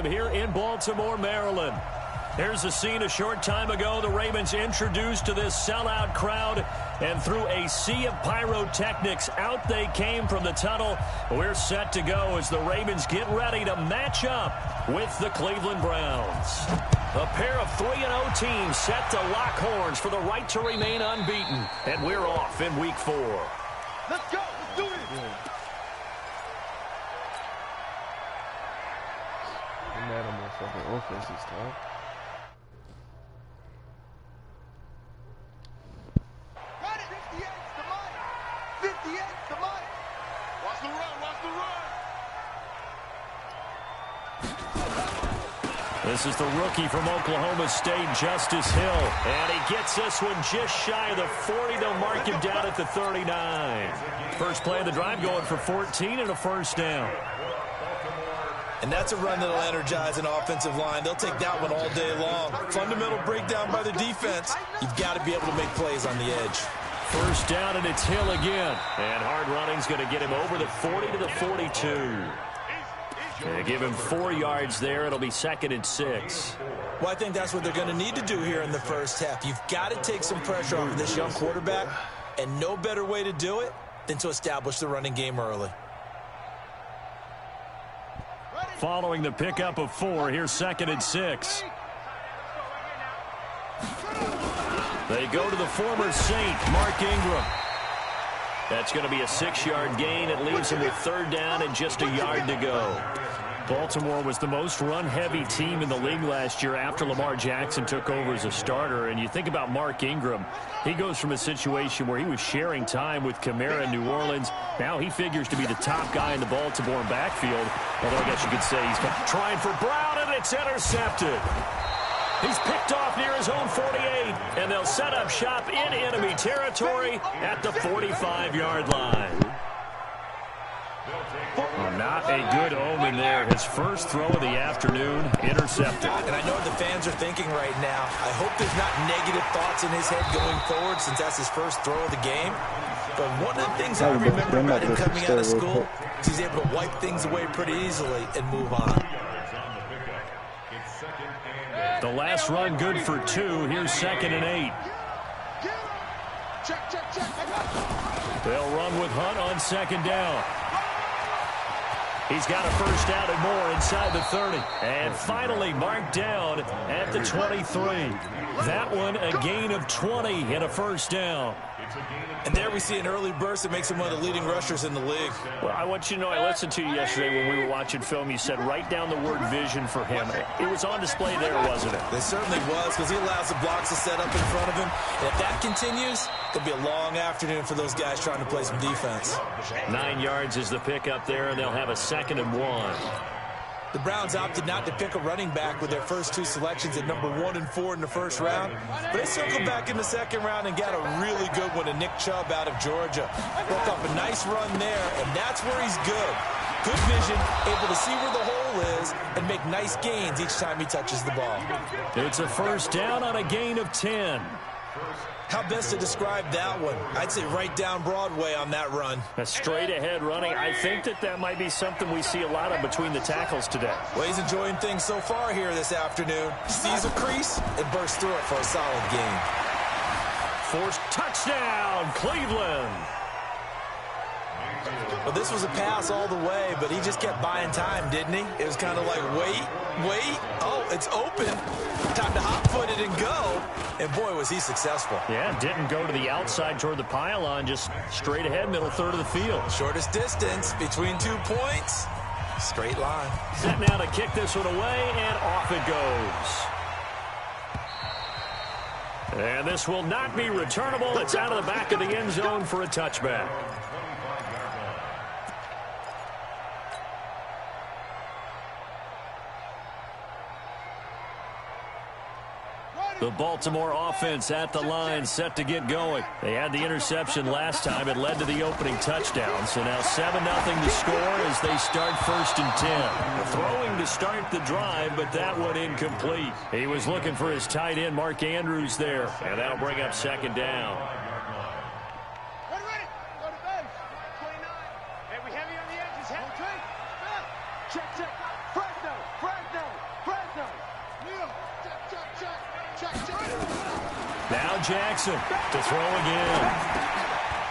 Stadium here in Baltimore, Maryland. Here's a scene a short time ago. The Ravens introduced to this sellout crowd, and through a sea of pyrotechnics, out they came from the tunnel. We're set to go as the Ravens get ready to match up with the Cleveland Browns. A pair of 3-0 teams set to lock horns for the right to remain unbeaten, and we're off in Week 4. Let's go. Let's do it. Madden motherfucking offense is tough. Got it. 58's the money. 58's the money. Watch the run. Watch the run. This is the rookie from Oklahoma State, Justice Hill. And he gets this one just shy of the 40. They'll mark him down at the 39. First play of the drive going for 14 and a first down. And that's a run that'll energize an offensive line. They'll take that one all day long. Fundamental breakdown by the defense. You've got to be able to make plays on the edge. First down, and it's Hill again. And hard running's going to get him over the 40 to the 42. They give him 4 yards there. It'll be 2nd and 6. Well, I think that's what they're going to need to do here in the first half. You've got to take some pressure off of this young quarterback, and no better way to do it than to establish the running game early. Following the pickup of 4, here's 2nd and 6. They go to the former Saint, Mark Ingram. That's going to be a 6-yard gain. It leaves him with 3rd down and just a yard to go. Baltimore was the most run-heavy team in the league last year after Lamar Jackson took over as a starter. And you think about Mark Ingram, he goes from a situation where he was sharing time with Kamara in New Orleans. Now he figures to be the top guy in the Baltimore backfield. Although I guess you could say he's trying for Brown, and it's intercepted. He's picked off near his own 48, and they'll set up shop in enemy territory at the 45-yard line. Not a good omen there. His first throw of the afternoon, intercepted. And I know what the fans are thinking right now. I hope there's not negative thoughts in his head going forward since that's his first throw of the game. But one of the things I remember about him coming out of school is he's able to wipe things away pretty easily and move on. The last run good for 2. Here's 2nd and 8. They'll run with Hunt on 2nd down. He's got a first down and more inside the 30. And finally marked down at the 23. That one a gain of 20 and a first down. And there we see an early burst that makes him one of the leading rushers in the league. Well, I want you to know, I listened to you yesterday when we were watching film. You said write down the word vision for him. It was on display there, wasn't it? It certainly was, because he allows the blocks to set up in front of him. And if that continues, it'll be a long afternoon for those guys trying to play some defense. 9 yards is the pickup there, and they'll have a 2nd and 1. The Browns opted not to pick a running back with their first 2 selections at number 1 and 4 in the first round. But they circled back in the 2nd round and got a really good one to Nick Chubb out of Georgia. Broke up a nice run there, and that's where he's good. Good vision, able to see where the hole is and make nice gains each time he touches the ball. It's a first down on a gain of 10. How best to describe that one? I'd say right down Broadway on that run. A straight-ahead running. I think that might be something we see a lot of between the tackles today. Well, he's enjoying things so far here this afternoon. Sees a crease and bursts through it for a solid gain. Forced touchdown, Cleveland. Well, this was a pass all the way, but he just kept buying time, didn't he? It was kind of like, wait. Oh, it's open. Time to hot-foot it and go. And, boy, was he successful. Yeah, didn't go to the outside toward the pylon, just straight ahead, middle third of the field. Shortest distance between 2 points. Straight line. Set now to kick this one away, and off it goes. And this will not be returnable. It's out of the back of the end zone for a touchback. The Baltimore offense at the line, set to get going. They had the interception last time. It led to the opening touchdown. So now 7-0 the score as they start 1st and 10. Throwing to start the drive, but that one incomplete. He was looking for his tight end, Mark Andrews, there. And that'll bring up 2nd down. Ready. Go to base. 29. Hey, we heavy on the edges. Check. Fresno. Now Jackson to throw again.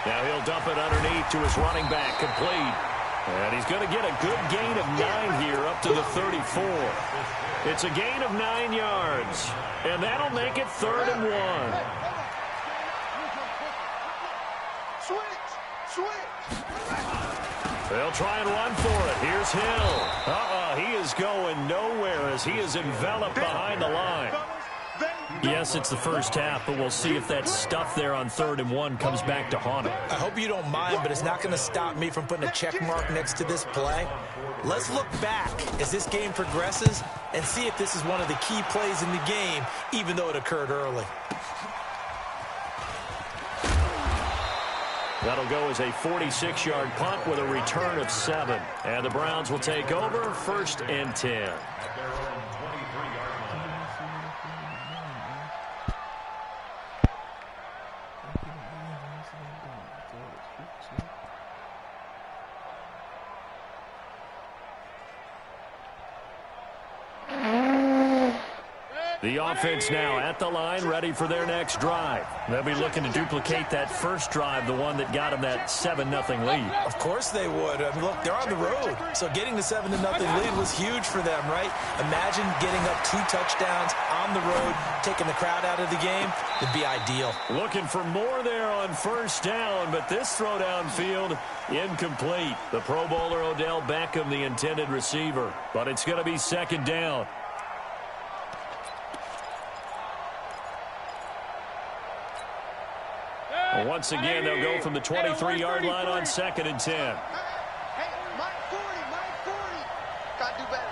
Now he'll dump it underneath to his running back, complete. And he's going to get a good gain of 9 here up to the 34. It's a gain of 9 yards. And that'll make it 3rd and 1. Switch. They'll try and run for it. Here's Hill. He is going nowhere as he is enveloped behind the line. Yes, it's the first half, but we'll see if that stuff there on 3rd and 1 comes back to haunt him. I hope you don't mind, but it's not going to stop me from putting a check mark next to this play. Let's look back as this game progresses and see if this is one of the key plays in the game, even though it occurred early. That'll go as a 46-yard punt with a return of 7. And the Browns will take over 1st and 10. The offense now at the line, ready for their next drive. They'll be looking to duplicate that first drive, the one that got them that 7-0 lead. Of course they would. I mean, look, they're on the road, so getting the 7-0 lead was huge for them, right? Imagine getting up 2 touchdowns on the road, taking the crowd out of the game. It'd be ideal. Looking for more there on 1st down, but this throw downfield incomplete. The Pro Bowler Odell Beckham, the intended receiver, but it's going to be 2nd down. Once again, they'll go from the 23-yard line on 2nd and 10. Hey, Mike 40. Gotta do better.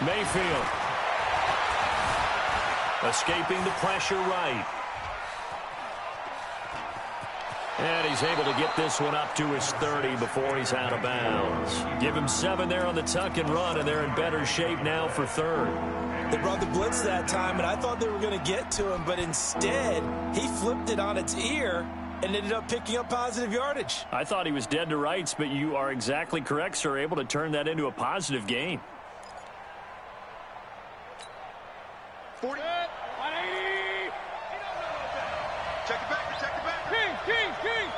Mayfield. Escaping the pressure right. And he's able to get this one up to his 30 before he's out of bounds. Give him 7 there on the tuck and run, and they're in better shape now for 3rd. They brought the blitz that time, and I thought they were going to get to him, but instead, he flipped it on its ear and ended up picking up positive yardage. I thought he was dead to rights, but you are exactly correct, sir. Able to turn that into a positive gain. 40. 180. Check it back. King.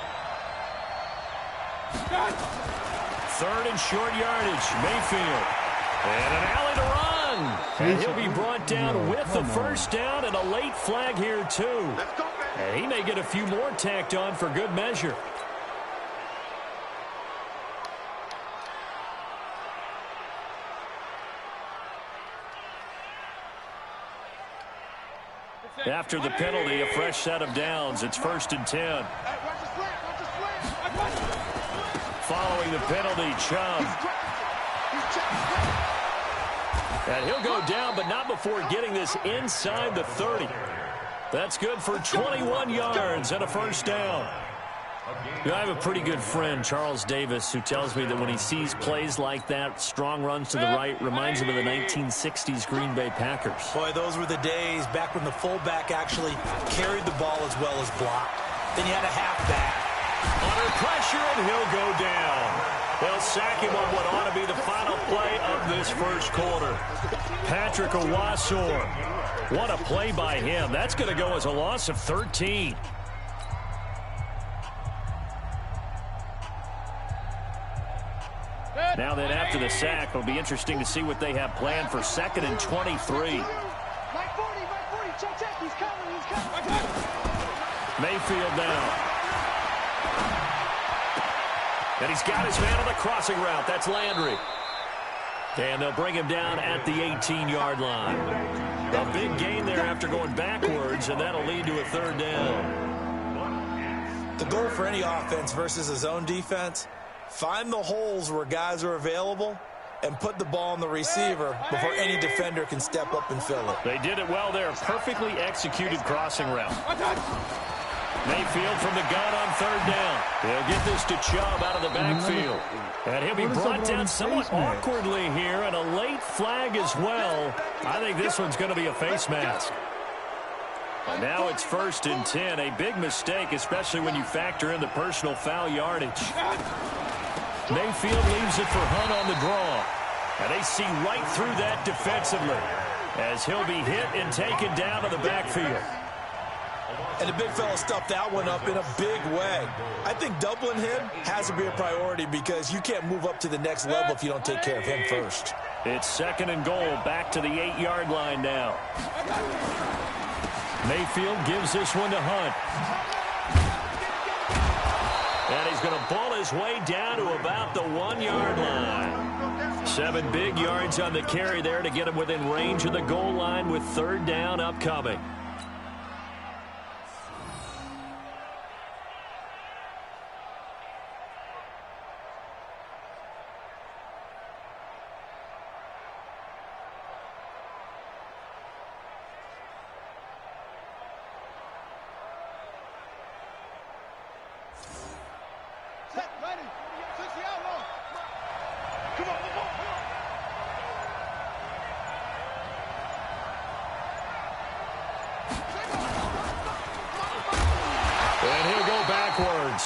3rd and short yardage. Mayfield. And an alley to run. And he'll be brought down with the 1st down and a late flag here, too. And he may get a few more tacked on for good measure. After the penalty, a fresh set of downs. It's 1st and 10. Following the penalty, Chubb. And he'll go down, but not before getting this inside the 30. That's good for 21 yards and a 1st down. I have a pretty good friend, Charles Davis, who tells me that when he sees plays like that, strong runs to the right, reminds him of the 1960s Green Bay Packers. Boy, those were the days back when the fullback actually carried the ball as well as blocked. Then you had a halfback. Under pressure, and he'll go down. They'll sack him on what ought to be the final play of this 1st quarter. Patrick Owasor. What a play by him. That's going to go as a loss of 13. Now then, after the sack, it'll be interesting to see what they have planned for 2nd and 23. Mike 40. Check. He's coming. Mayfield down. And he's got his man on the crossing route. That's Landry. And they'll bring him down at the 18-yard line. A big gain there after going backwards, and that'll lead to a 3rd down. The goal for any offense versus a zone defense, find the holes where guys are available and put the ball on the receiver before any defender can step up and fill it. They did it well there. Perfectly executed crossing route. Mayfield from the gun on 3rd down. He'll get this to Chubb out of the backfield. And he'll be brought down somewhat awkwardly here, and a late flag as well. I think this one's going to be a face mask. And now it's 1st and 10. A big mistake, especially when you factor in the personal foul yardage. Mayfield leaves it for Hunt on the draw. And they see right through that defensively. as he'll be hit and taken down to the backfield. And the big fella stuffed that one up in a big way. I think doubling him has to be a priority because you can't move up to the next level if you don't take care of him first. It's 2nd and goal, back to the 8-yard line now. Mayfield gives this one to Hunt. And he's going to ball his way down to about the 1-yard line. 7 big yards on the carry there to get him within range of the goal line with 3rd down upcoming.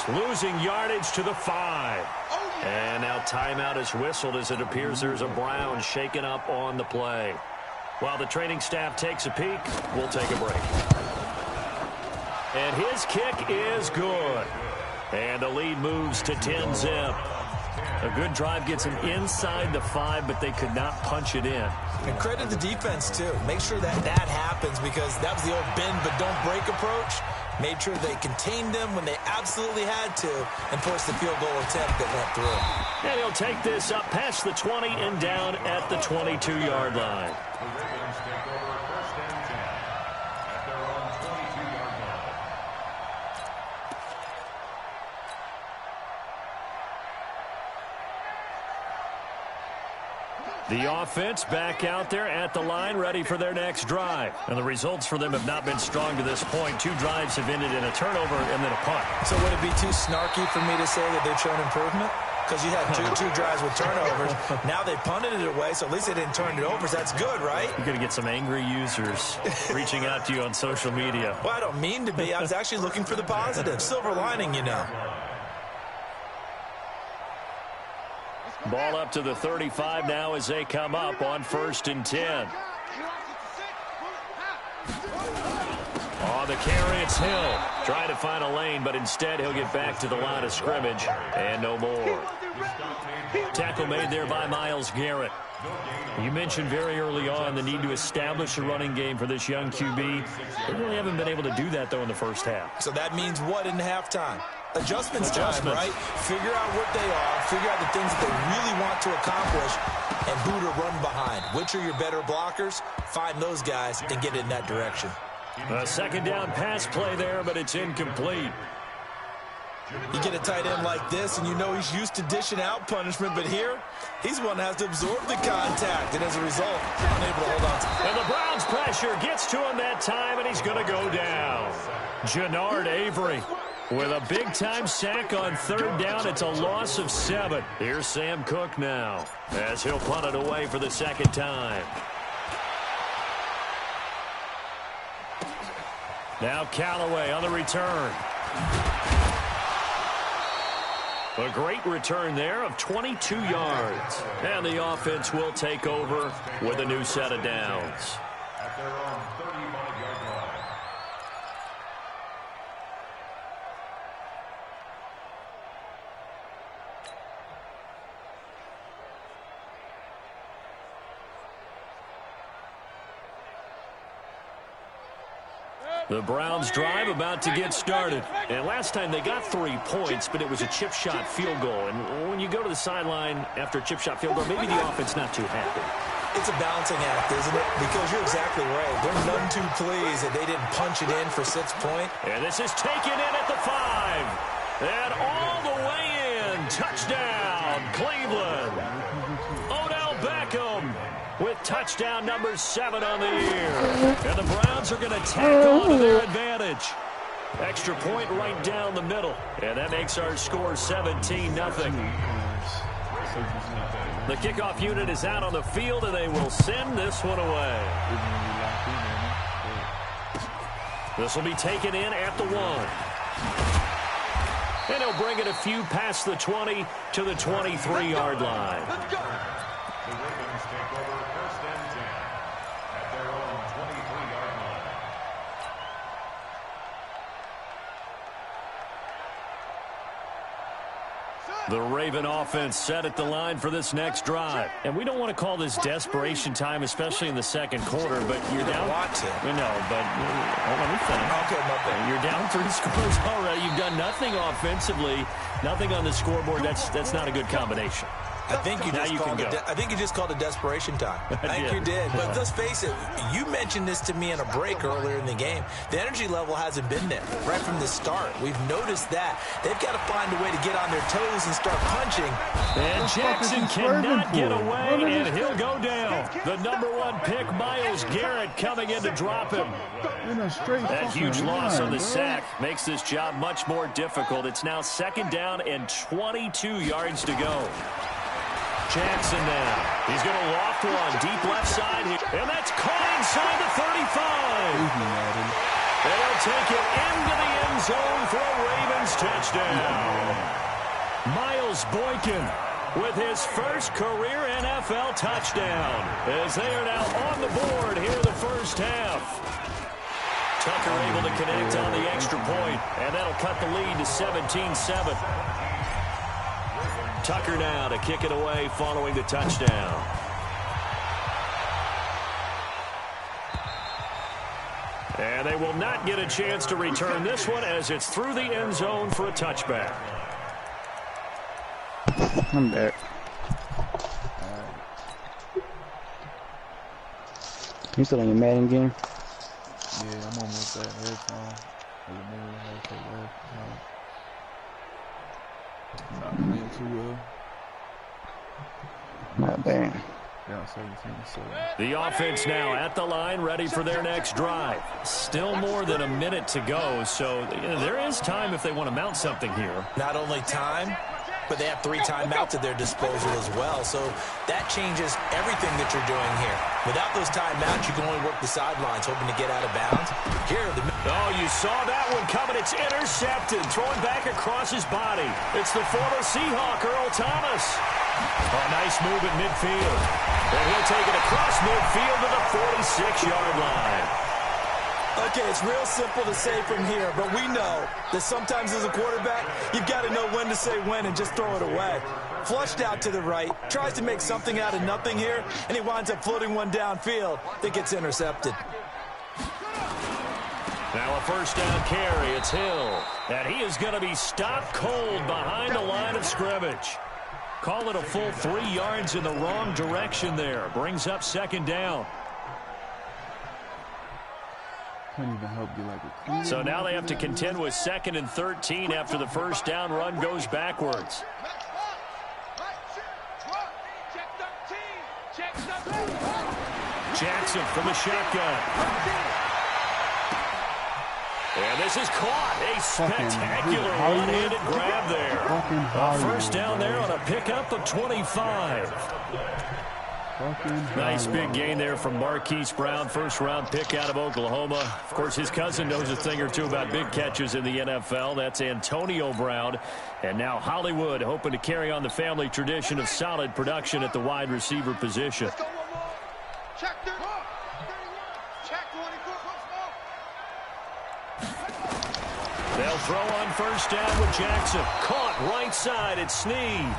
Losing yardage to the 5. And now timeout is whistled as it appears there's a Brown shaken up on the play. While the training staff takes a peek, we'll take a break. And his kick is good. And the lead moves to 10-zip. A good drive gets him inside the 5, but they could not punch it in. And credit the defense, too. Make sure that happens because that was the old bend but don't break approach. Made sure they contained them when they absolutely had to and forced the field goal attempt that went through. And he'll take this up past the 20 and down at the 22-yard line. The offense back out there at the line, ready for their next drive. And the results for them have not been strong to this point. 2 drives have ended in a turnover and then a punt. So would it be too snarky for me to say that they've shown improvement? Because you had two drives with turnovers. Now they punted it away, so at least they didn't turn it over. So that's good, right? You're going to get some angry users reaching out to you on social media. Well, I don't mean to be. I was actually looking for the positive. Silver lining, you know. Ball up to the 35 now as they come up on 1st and 10. On the carry, it's Hill. Trying to find a lane, but instead he'll get back to the line of scrimmage. And no more. Tackle made there by Myles Garrett. You mentioned very early on the need to establish a running game for this young QB. They really haven't been able to do that, though, in the first half. So that means what in halftime? Adjustments time, right? Figure out what they are, figure out the things that they really want to accomplish, and who to run behind. Which are your better blockers? Find those guys and get in that direction. A 2nd down pass play there, but it's incomplete. You get a tight end like this, and you know he's used to dishing out punishment, but here, he's the one that has to absorb the contact, and as a result, unable to hold on to it. And the Browns' pressure gets to him that time, and he's going to go down. Jannard Avery with a big-time sack on 3rd down. It's a loss of 7. Here's Sam Cook now as he'll punt it away for the 2nd time. Now Callaway on the return. A great return there of 22 yards. And the offense will take over with a new set of downs. At their own 35-yard line. The Browns drive about to get started. And last time they got 3 points, but it was a chip shot field goal. And when you go to the sideline after a chip shot field goal, maybe the offense not too happy. It's a balancing act, isn't it? Because you're exactly right. They're none too pleased that they didn't punch it in for 6 points. And this is taken in at the 5. And all the way in. Touchdown, Cleveland. Odell Beckham with touchdown number 7 on the year. And the Browns are going to tack on to their advantage. Extra point right down the middle. And that makes our score 17-0. The kickoff unit is out on the field, and they will send this one away. This will be taken in at the 1. And he'll bring it a few past the 20 to the 23-yard line. The Ravens take over 1st and 10. at their own 23-yard line. The Raven offense set at the line for this next drive. And we don't want to call this desperation time, especially in the second quarter, but you're down. Want to. No, but let me finish. Okay, my bad. You're down 3 scores already. You've done nothing offensively, nothing on the scoreboard. That's not a good combination. I think you just called it desperation time. I think you did. But let's face it, you mentioned this to me in a break earlier in the game. The energy level hasn't been there right from the start. We've noticed that. They've got to find a way to get on their toes and start punching. And Jackson cannot get away, and he'll go down. The #1 pick, Myles Garrett, coming in to drop him. That huge loss on the sack makes this job much more difficult. It's now 2nd down and 22 yards to go. Jackson now. He's going to loft one deep left side. And that's caught inside the 35. And he'll take it into the end zone for a Ravens touchdown. Miles Boykin with his first career NFL touchdown as they are now on the board here in the first half. Tucker able to connect on the extra point, and that'll cut the lead to 17-7. Tucker now to kick it away following the touchdown. And they will not get a chance to return this one as it's through the end zone for a touchback. I'm back. You still on your Madden game? Yeah, I'm almost at halftime. Not playing too well. Not bad. Down 17-7. The offense now at the line, ready for their next drive. Still more than a minute to go, so there is time if they want to mount something here. Not only time, but they have 3 timeouts at their disposal as well. So that changes everything that you're doing here. Without those timeouts, you can only work the sidelines, hoping to get out of bounds. Oh, you saw that one coming. It's intercepted. Throwing back across his body. It's the former Seahawk, Earl Thomas. Oh, nice move at midfield. And he'll take it across midfield to the 46-yard line. Okay, it's real simple to say from here, but we know that sometimes as a quarterback, you've got to know when to say when and just throw it away. Flushed out to the right, tries to make something out of nothing here, and he winds up floating one downfield that gets intercepted. Now a first down carry. It's Hill. And he is going to be stopped cold behind the line of scrimmage. Call it a full 3 yards in the wrong direction there. Brings up 2nd down. Can't even help you like a So now they have to contend with 2nd and 13 after the first down run goes backwards. Jackson from the shotgun. And this is caught. A spectacular one-handed grab there. A first down there on a pickup of 25. Nice big gain there from Marquise Brown, first-round pick out of Oklahoma. Of course, his cousin knows a thing or two about big catches in the NFL. That's Antonio Brown. And now Hollywood hoping to carry on the family tradition of solid production at the wide receiver position. Check 31. Check 24. They'll throw on first down with Jackson. Caught right side. It's Snead.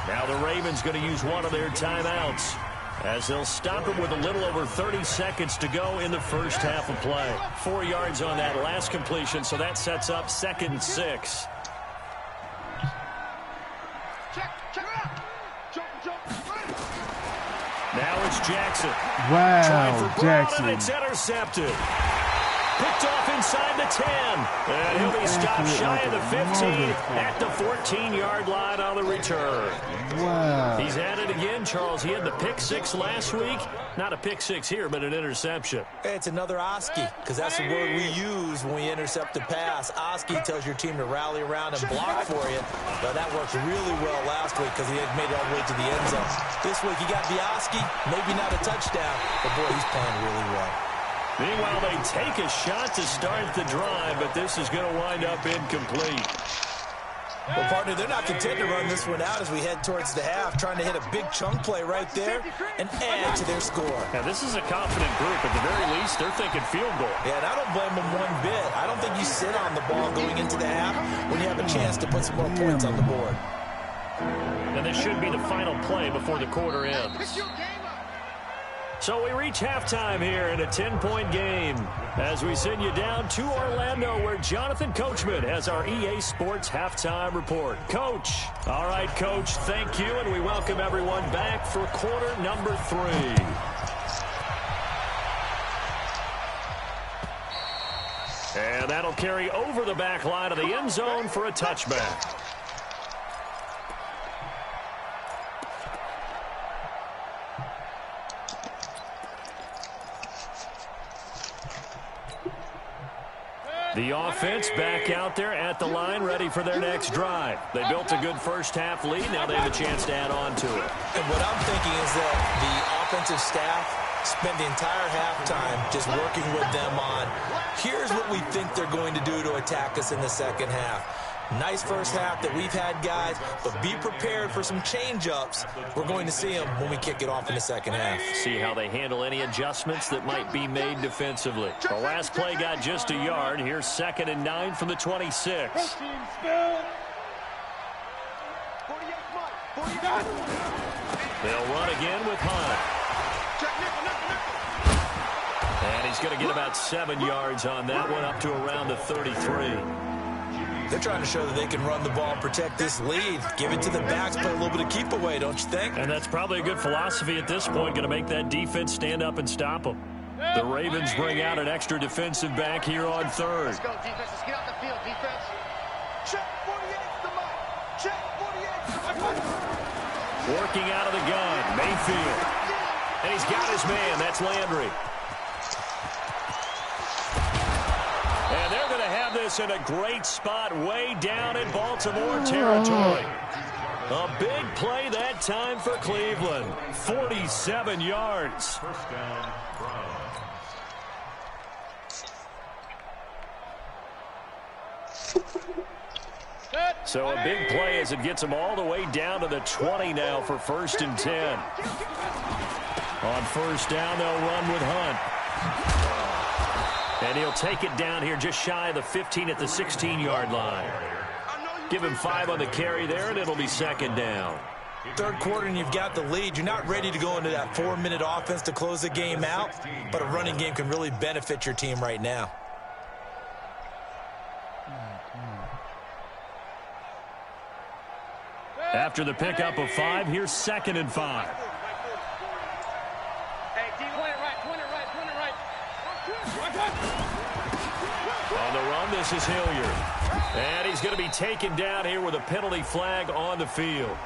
Now the Ravens going to use one of their timeouts as they'll stop it with a little over 30 seconds to go in the first half of play. 4 yards on that last completion, so that sets up 2nd and 6. Now it's Jackson. Wow, Jackson. It's intercepted. Picked off inside the 10. And he'll be stopped shy of the 15 at the 14-yard line on the return. Wow. He's at it again, Charles. He had the pick 6 last week. Not a pick 6 here, but an interception. It's another Oski, because that's the word we use when we intercept a pass. Oski tells your team to rally around and block for you. But that worked really well last week because he had made it all the way to the end zone. This week, he got the Oski, maybe not a touchdown, but boy, he's playing really well. Meanwhile, they take a shot to start the drive, but this is going to wind up incomplete. Well, partner, they're not content to run this one out as we head towards the half, trying to hit a big chunk play right there and add to their score. Now, this is a confident group. At the very least, they're thinking field goal. Yeah, and I don't blame them one bit. I don't think you sit on the ball going into the half when you have a chance to put some more points on the board. And this should be the final play before the quarter ends. So we reach halftime here in a 10-point game as we send you down to Orlando where Jonathan Coachman has our EA Sports halftime report. Coach. All right, Coach, thank you, and we welcome everyone back for quarter number 3. And that'll carry over the back line of the end zone for a touchback. The offense back out there at the line, ready for their next drive. They built a good first-half lead. Now they have a chance to add on to it. And what I'm thinking is that the offensive staff spent the entire halftime just working with them on, here's what we think they're going to do to attack us in the second half. Nice first half that we've had, guys, but be prepared for some change-ups. We're going to see them when we kick it off in the second half. See how they handle any adjustments that might be made defensively. The last play got just a yard. Here's 2nd and 9 from the 26. They'll run again with Hunt. And he's going to get about 7 yards on that one, up to around the 33. They're trying to show that they can run the ball, protect this lead, give it to the backs, play a little bit of keep away, don't you think? And that's probably a good philosophy at this point, going to make that defense stand up and stop them. The Ravens bring out an extra defensive back here on 3rd. Let's go, defense. Let's get out the field, defense. Check 48 the mic. Check 48. Working out of the gun, Mayfield. And he's got his man. That's Landry. And they're going to have this in a great spot way down in Baltimore territory. A big play that time for Cleveland. 47 yards. First down, Browns. So a big play as it gets them all the way down to the 20 now for 1st and 10. On 1st down, they'll run with Hunt. And he'll take it down here just shy of the 15 at the 16-yard line. Give him 5 on the carry there, and it'll be 2nd down. 3rd quarter, and you've got the lead. You're not ready to go into that 4-minute offense to close the game out, but a running game can really benefit your team right now. After the pickup of 5, here's 2nd and 5. On the run, this is Hilliard. And he's going to be taken down here with a penalty flag on the field.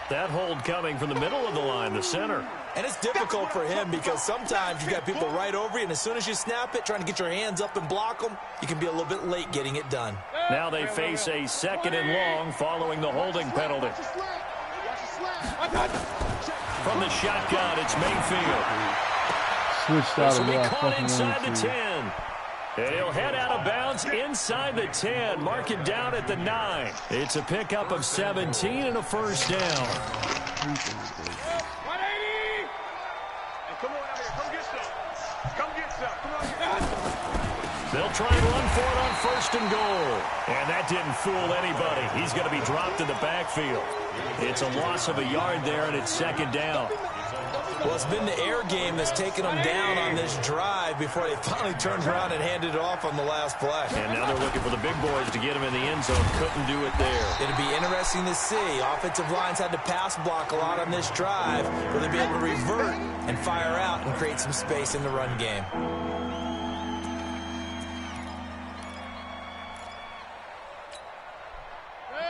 That hold coming from the middle of the line, the center. And it's difficult for him because sometimes you've got people right over you, and as soon as you snap it, trying to get your hands up and block them, you can be a little bit late getting it done. Now they face a 2nd and long following the holding penalty. From the shotgun, it's Mayfield. Switched This out will of be what I caught fucking inside the wanted to. 10. And he'll head out of bounds inside the 10. Mark it down at the 9. It's a pickup of 17 and a 1st down. 180! Hey, come on out here. Come get some. Come get some. Come on. They'll try and run for it on 1st and goal. And that didn't fool anybody. He's going to be dropped in the backfield. It's a loss of a yard there, and it's 2nd down. Well, it's been the air game that's taken them down on this drive before they finally turned around and handed it off on the last play. And now they're looking for the big boys to get him in the end zone. Couldn't do it there. It'll be interesting to see. Offensive lines had to pass block a lot on this drive. Will they be able to revert and fire out and create some space in the run game?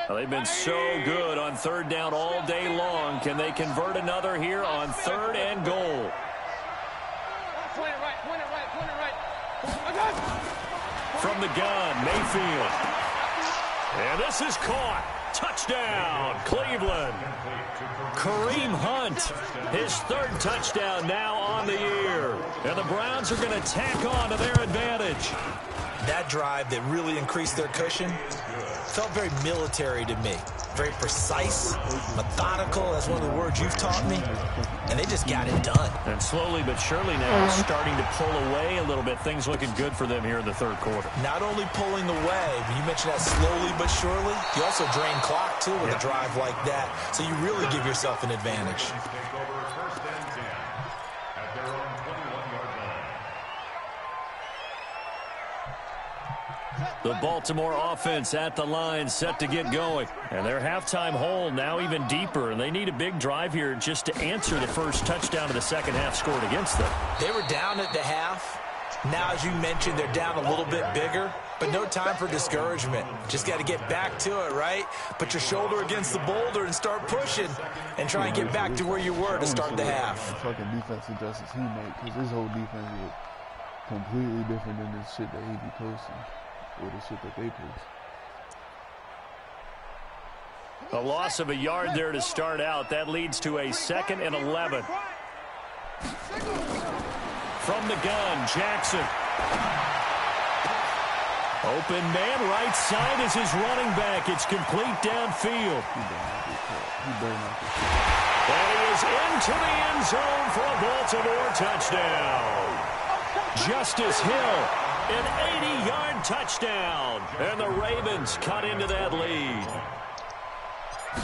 Well, they've been so good on 3rd down all day long. Can they convert another here on 3rd and goal? From the gun, Mayfield. And this is caught. Touchdown, Cleveland. Kareem Hunt, his 3rd touchdown now on the year. And the Browns are going to tack on to their advantage. That drive that really increased their cushion, Felt very military to me. Very precise, methodical. That's one of the words you've taught me. And they just got it done. And slowly but surely now starting to pull away a little bit. Things looking good for them here in the third quarter. Not only pulling away, but you mentioned that slowly but surely. You also drain clock, too, with a drive like that. So you really give yourself an advantage. The Baltimore offense at the line, set to get going. And their halftime hole now even deeper, and they need a big drive here just to answer the first touchdown of the second half scored against them. They were down at the half. Now, as you mentioned, they're down a little bit bigger, but no time for discouragement. Just got to get back to it, right? Put your shoulder against the boulder and start pushing and try and get back to where you were to start the half. The fucking defense adjustments he made, because his whole defense is completely different than the shit that he be posting. Or the shit that they post. A loss of a yard there to start out. That leads to a 2nd and 11. From the gun, Jackson. Open man, right side is his running back. It's complete downfield. And he is into the end zone for a Baltimore touchdown. Justice Hill. An 80-yard touchdown, and the Ravens cut into that lead.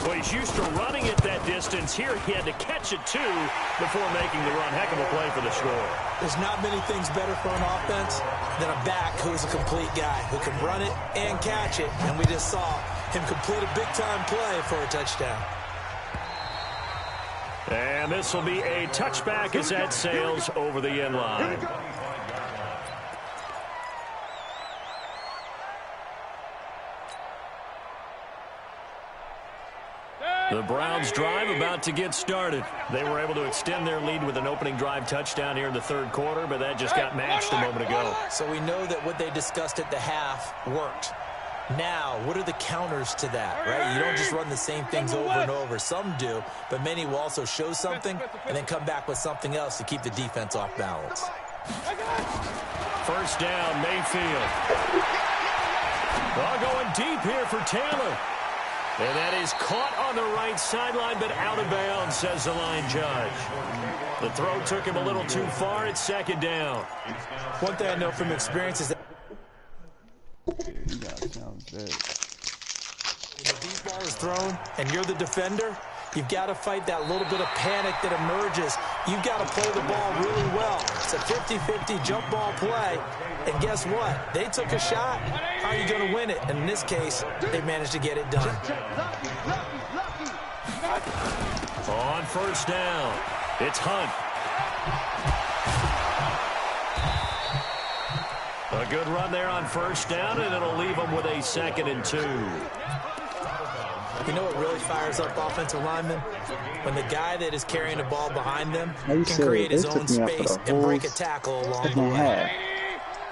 Well, he's used to running it that distance. Here he had to catch it, too, before making the run. Heck of a play for the score. There's not many things better for an offense than a back who's a complete guy, who can run it and catch it, and we just saw him complete a big-time play for a touchdown. And this will be a touchback as that sails over the end line. The Browns drive about to get started. They were able to extend their lead with an opening drive touchdown here in the third quarter, but that just got matched a moment ago. So we know that what they discussed at the half worked. Now, what are the counters to that, right? You don't just run the same things over and over. Some do, but many will also show something and then come back with something else to keep the defense off balance. First down, Mayfield. Well, going deep here for Taylor. And that is caught on the right sideline, but out of bounds, says the line judge. The throw took him a little too far. It's 2nd down. One thing I know from experience is that when the deep ball is thrown and you're the defender, you've got to fight that little bit of panic that emerges. You've got to play the ball really well. It's a 50-50 jump ball play. And guess what? They took a shot. How are you going to win it? And in this case, they managed to get it done. On first down, it's Hunt. A good run there on first down, and it'll leave them with a 2nd and 2. You know what really fires up offensive linemen? When the guy that is carrying the ball behind them can create his own space and break a tackle along the way.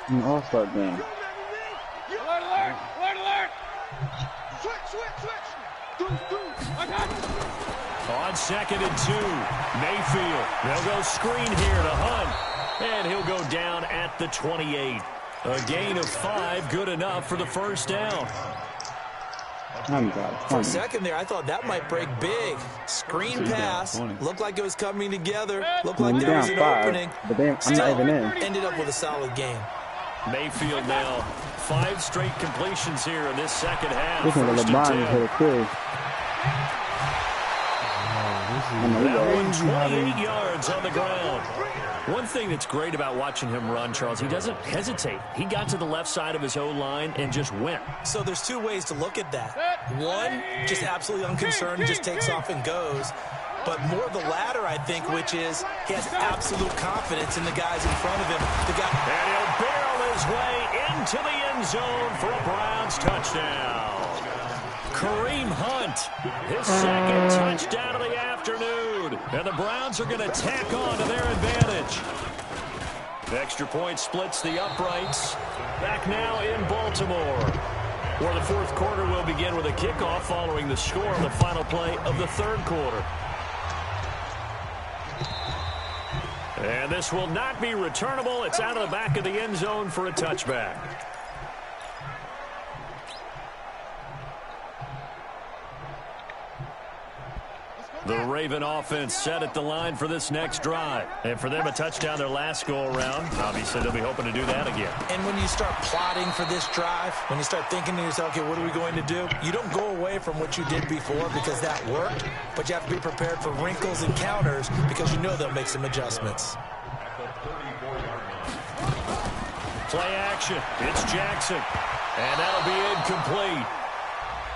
An all-star game. Alert, alert! Alert, alert! Switch! On 2nd and 2, Mayfield. They'll go screen here to Hunt. And he'll go down at the 28. A gain of 5, good enough for the first down. For a second there, I thought that might break big. Screen pass. Looked like it was coming together. Looked like there was an opening. But I'm not even in. Ended up with a solid gain. Mayfield now 5 straight completions here in this second half. Listen to LeBron hit a quiz. That one 28 yards on the ground. One thing that's great about watching him run, Charles, he doesn't hesitate. He got to the left side of his O-line and just went. So there's 2 ways to look at that. One, just absolutely unconcerned, just takes off and goes. But more of the latter, I think, which is he has absolute confidence in the guys in front of him. And he'll barrel his way into the end zone for a Browns touchdown. Kareem Hunt, his 2nd touchdown of the afternoon. And the Browns are going to tack on to their advantage. Extra point splits the uprights. Back now in Baltimore, where the fourth quarter will begin with a kickoff following the score of the final play of the third quarter. And this will not be returnable. It's out of the back of the end zone for a touchback. The Raven offense set at the line for this next drive. And for them, a touchdown their last go-around. Obviously, they'll be hoping to do that again. And when you start plotting for this drive, when you start thinking to yourself, okay, what are we going to do? You don't go away from what you did before because that worked, but you have to be prepared for wrinkles and counters because you know they'll make some adjustments. Play action. It's Jackson. And that'll be incomplete.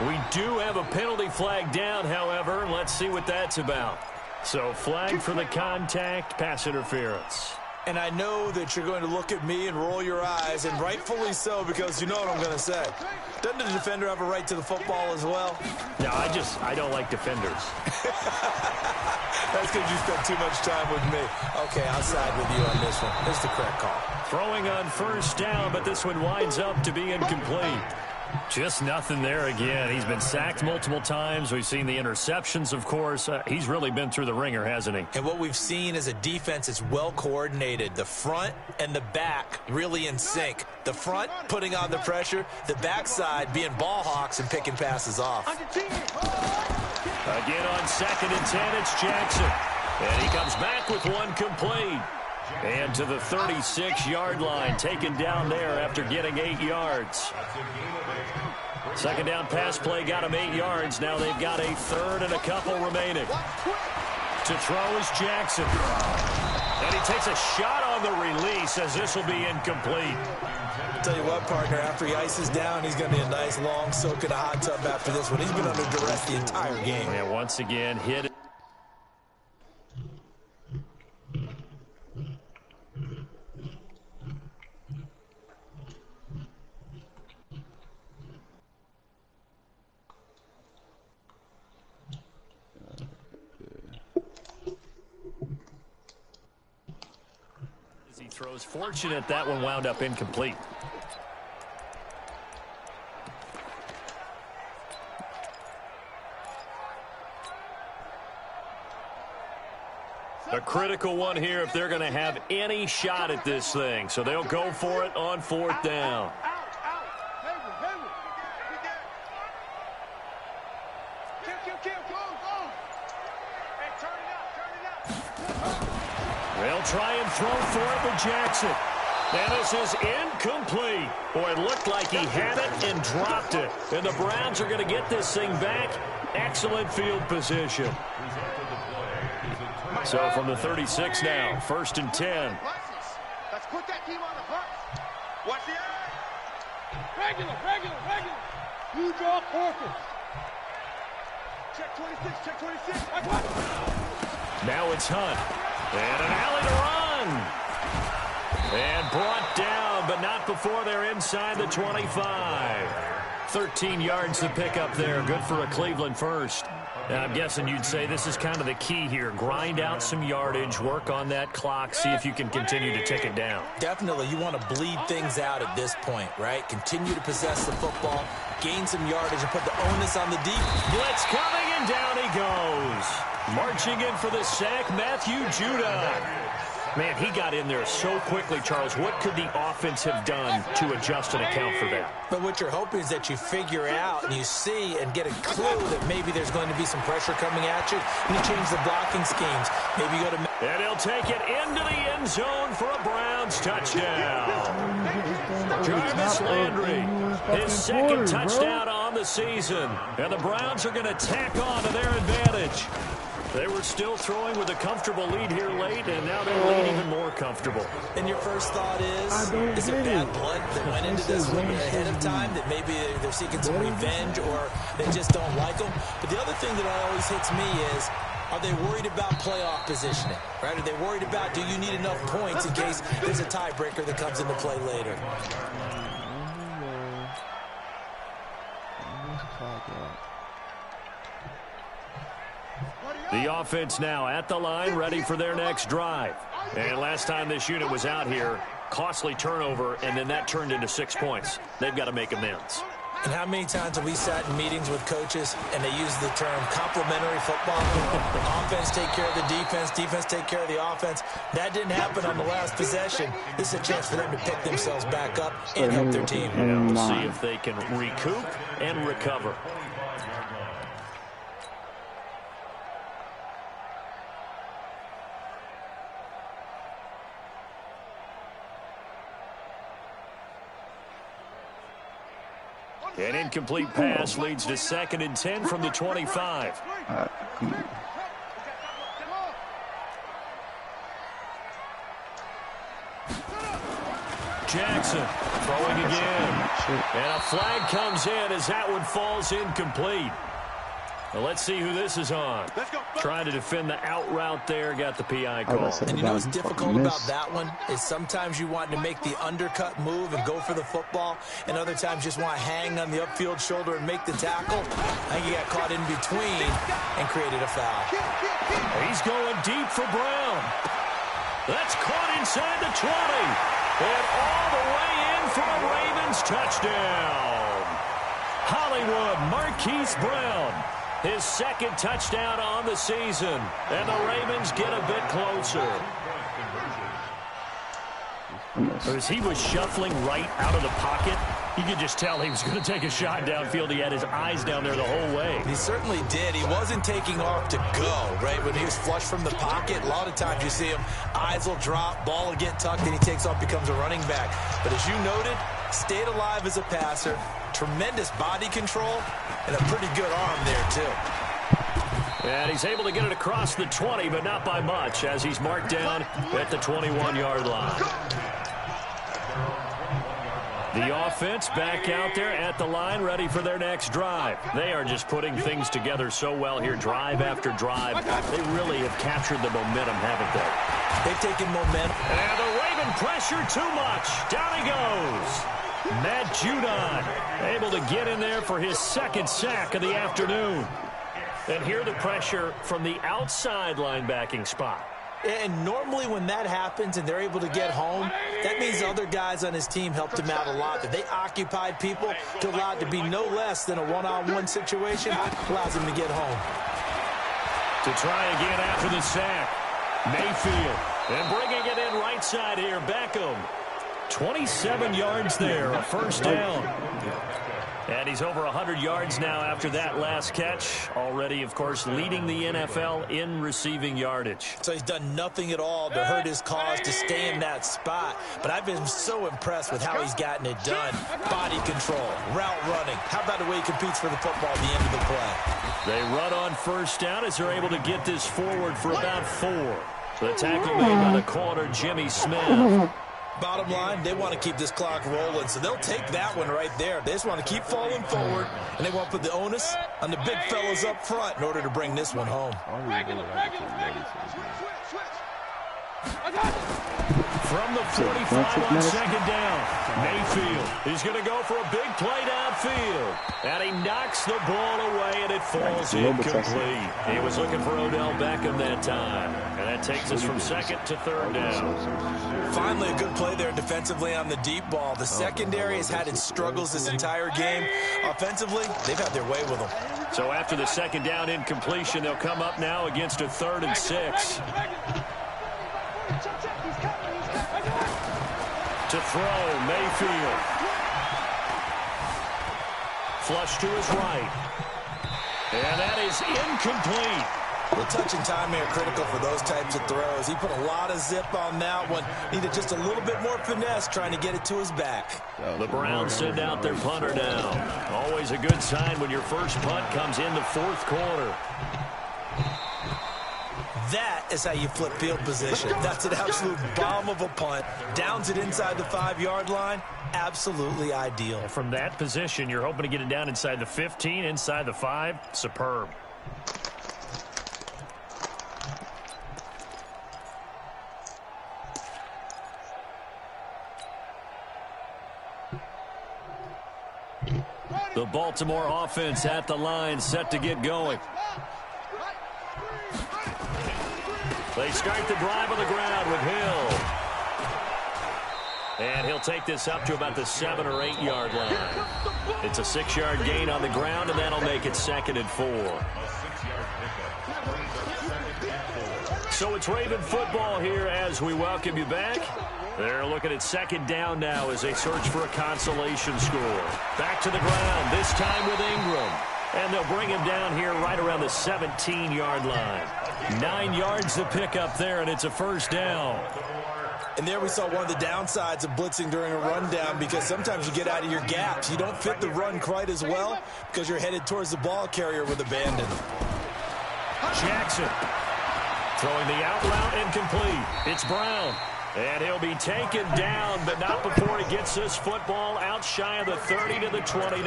We do have a penalty flag down, however. Let's see what that's about. So flag for the contact, pass interference. And I know that you're going to look at me and roll your eyes, and rightfully so, because you know what I'm going to say. Doesn't the defender have a right to the football as well? No, I don't like defenders. That's because you spent too much time with me. Okay, I'll side with you on this one. This is the correct call. Throwing on first down, but this one winds up to be incomplete. Just nothing there again. He's been sacked multiple times. We've seen the interceptions, of course. He's really been through the ringer, hasn't he? And what we've seen is a defense that's well coordinated. The front and the back really in sync. The front putting on the pressure, the backside being ball hawks and picking passes off. Again on 2nd and 10, it's Jackson. And he comes back with one complete. And to the 36-yard line, taken down there after getting 8 yards. Second down pass play got him 8 yards. Now they've got a third and a couple remaining. To throw is Jackson. And he takes a shot on the release as this will be incomplete. I'll tell you what, partner, after he ices down, he's going to be a nice long soak in a hot tub after this one. He's been under duress the entire game. And once again, hit it. Throws fortunate that one wound up incomplete. A critical one here if they're going to have any shot at this thing. So they'll go for it on 4th down. They'll try and throw for it with Jackson. And this is incomplete. Boy, it looked like he had it and dropped it. And the Browns are going to get this thing back. Excellent field position. So from the 36 now, 1st and 10. Let's put that team on the bus. Watch the eye. Regular. You draw focus. Check 26, check 26. Now it's Hunt. And an alley to run. And brought down, but not before they're inside the 25. 13 yards to pick up there. Good for a Cleveland first. And I'm guessing you'd say this is kind of the key here. Grind out some yardage, work on that clock, see if you can continue to tick it down. Definitely. You want to bleed things out at this point, right? Continue to possess the football, gain some yardage, and put the onus on the deep. Blitz coming, and down he goes. Marching in for the sack, Matthew Judah. Man, he got in there so quickly, Charles. What could the offense have done to adjust and account for that? But what you're hoping is that you figure out and you see and get a clue that maybe there's going to be some pressure coming at you, and you change the blocking schemes. Maybe you go to... And he'll take it into the end zone for a Browns touchdown. Jarvis Landry, his second touchdown on the season. And the Browns are going to tack on to their advantage. They were still throwing with a comfortable lead here late, and now they're leading even more comfortable. And your first thought is it bad blood that went into this one ahead of time, that maybe they're seeking some revenge or they just don't like them? But the other thing that always hits me is, are they worried about playoff positioning, right? Are they worried about, do you need enough points in case there's a tiebreaker that comes into play later? The offense now at the line, ready for their next drive. And last time this unit was out here, costly turnover, and then that turned into 6 points. They've got to make amends. And how many times have we sat in meetings with coaches and they use the term complementary football? Offense take care of the defense, defense take care of the offense. That didn't happen on the last possession. This is a chance for them to pick themselves back up and help their team. Yeah, we'll see if they can recoup and recover. An incomplete pass leads to 2nd and 10 from the 25. Come on. Jackson throwing again. And a flag comes in as that one falls incomplete. Well, let's see who this is on. Trying to defend the out route there, got the PI call. And you know what's difficult about that one is sometimes you want to make the undercut move and go for the football, and other times just want to hang on the upfield shoulder and make the tackle. I think he got caught in between and created a foul. He's going deep for Brown. That's caught inside the 20. And all the way in for a Ravens touchdown. Hollywood Marquise Brown. His 2nd touchdown on the season. And the Ravens get a bit closer. As he was shuffling right out of the pocket, you could just tell he was going to take a shot downfield. He had his eyes down there the whole way. He certainly did. He wasn't taking off to go, right? When he was flush from the pocket, a lot of times you see him, eyes will drop, ball will get tucked, and he takes off, becomes a running back. But as you noted, stayed alive as a passer, tremendous body control, and a pretty good arm there, too. And he's able to get it across the 20, but not by much, as he's marked down at the 21-yard line. The offense back out there at the line, ready for their next drive. They are just putting things together so well here, drive after drive. They really have captured the momentum, haven't they? They've taken momentum. And the Raven pressure too much. Down he goes. Matt Judon able to get in there for his 2nd sack of the afternoon. And here the pressure from the outside linebacking spot. And normally when that happens and they're able to get home, that means other guys on his team helped him out a lot. That they occupied people to allow it to be no less than a one-on-one situation, allows him to get home. To try again after the sack, Mayfield. And bringing it in right side here, Beckham. 27 yards there, a 1st down. And he's over 100 yards now after that last catch. Already, of course, leading the NFL in receiving yardage. So he's done nothing at all to hurt his cause to stay in that spot. But I've been so impressed with how he's gotten it done. Body control, route running. How about the way he competes for the football at the end of the play? They run on 1st down as they're able to get this forward for about 4. The tackle made by the corner, Jimmy Smith. Bottom line, they want to keep this clock rolling, so they'll take that one right there. They just want to keep falling forward, and they want to put the onus on the big fellas up front in order to bring this one home. From the 45 on 2nd down, Mayfield is going to go for a big play downfield. And he knocks the ball away, and it falls incomplete. He was looking for Odell Beckham that time. And that takes us from 2nd to 3rd down. Finally, a good play there defensively on the deep ball. The secondary has had its struggles this entire game. Offensively, they've had their way with them. So after the 2nd down incompletion, they'll come up now against a 3rd and 6. To throw, Mayfield. Flush to his right. And that is incomplete. The touch and time are critical for those types of throws. He put a lot of zip on that one. Needed just a little bit more finesse trying to get it to his back. The Browns send out their punter down. Always a good sign when your first punt comes in the 4th quarter. That is how you flip field position. That's an absolute bomb of a punt. Downs it inside the 5-yard line. Absolutely ideal. From that position, you're hoping to get it down inside the 15, inside the 5. Superb. The Baltimore offense at the line, set to get going. They start the drive on the ground with Hill. And he'll take this up to about the 7 or 8 yard line. It's a 6-yard gain on the ground, and that'll make it 2nd and 4. So it's Raven football here as we welcome you back. They're looking at 2nd down now as they search for a consolation score. Back to the ground, this time with Ingram. And they'll bring him down here right around the 17-yard line. 9 yards to pick up there, and it's a first down. And there we saw one of the downsides of blitzing during a rundown, because sometimes you get out of your gaps. You don't fit the run quite as well because you're headed towards the ball carrier with abandon. Jackson throwing the out route incomplete. It's Brown. And he'll be taken down, but not before he gets this football out shy of the 30 to the 29.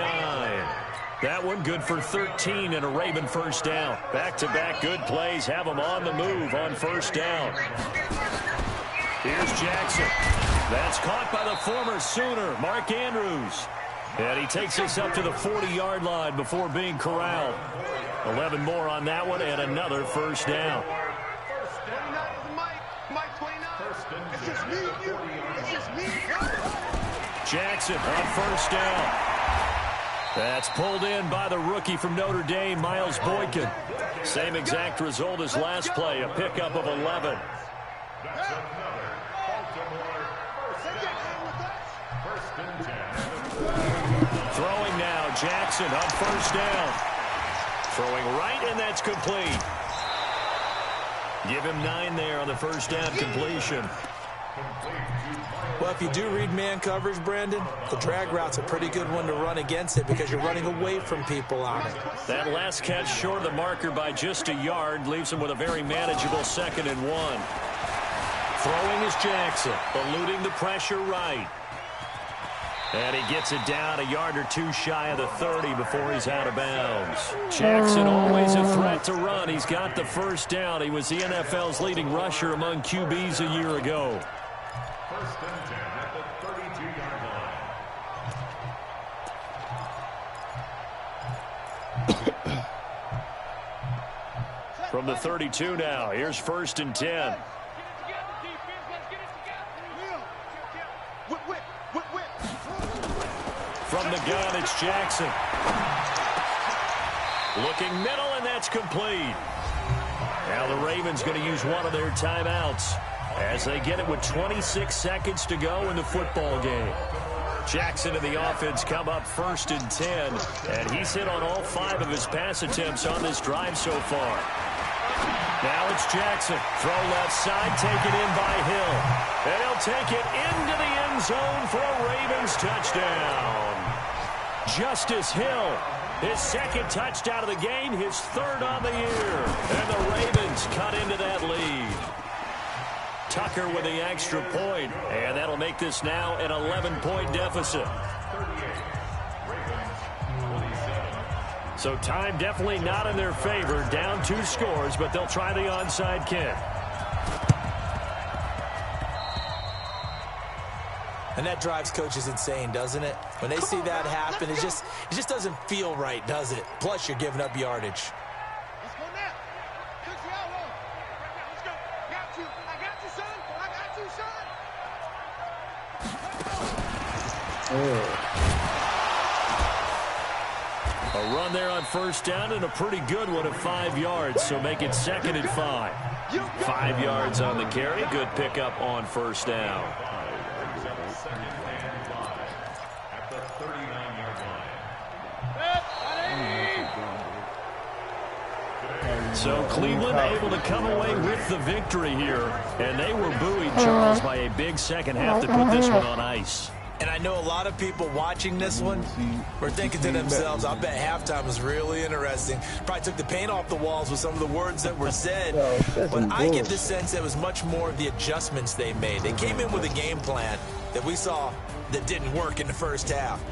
That one good for 13 and a Raven first down. Back-to-back good plays have him on the move on first down. Here's Jackson. That's caught by the former Sooner, Mark Andrews. And he takes us up to the 40-yard line before being corralled. 11 more on that one and another first down. Jackson on first down. That's pulled in by the rookie from Notre Dame, Miles Boykin. Same exact result as last play, a pickup of 11. Throwing now, Jackson on first down. Throwing right, and that's complete. Give him 9 there on the first down completion. Well, if you do read man coverage, Brandon, the drag route's a pretty good one to run against it because you're running away from people on it. That last catch short of the marker by just a yard leaves him with a very manageable 2nd and 1. Throwing is Jackson, eluding the pressure right. And he gets it down a yard or two shy of the 30 before he's out of bounds. Jackson always a threat to run. He's got the first down. He was the NFL's leading rusher among QBs a year ago. First and 10 at the 32-yard line. From the 32 now, here's first and 10. From the gun, it's Jackson. Looking middle, and that's complete. Now the Ravens going to use one of their timeouts as they get it with 26 seconds to go in the football game. Jackson and the offense come up first and 10, and he's hit on all 5 of his pass attempts on this drive so far. Now it's Jackson. Throw left side, taken in by Hill. And he'll take it into the end zone for a Ravens touchdown. Justice Hill, his 2nd touchdown of the game, his 3rd on the year. And the Ravens cut into that lead. Tucker with the extra point, and that'll make this now an 11-point deficit. So time definitely not in their favor. Down 2 scores, but they'll try the onside kick. And that drives coaches insane, doesn't it? When they see that happen, it just doesn't feel right, does it? Plus, you're giving up yardage. Let's go now. Let's go. Got you. I got you, son. I got you, son. A run there on first down and a pretty good one of 5 yards, so make it 2nd and 5. 5 yards on the carry. Good pickup on first down. So Cleveland able to come away with the victory here, and they were buoyed, Charles, by a big second half to put this one on ice. And I know a lot of people watching this one were thinking to themselves, I bet halftime was really interesting. Probably took the paint off the walls with some of the words that were said. But I get the sense that it was much more of the adjustments they made. They came in with a game plan that we saw that didn't work in the first half.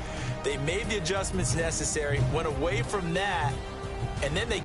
They made the adjustments necessary, went away from that, and then they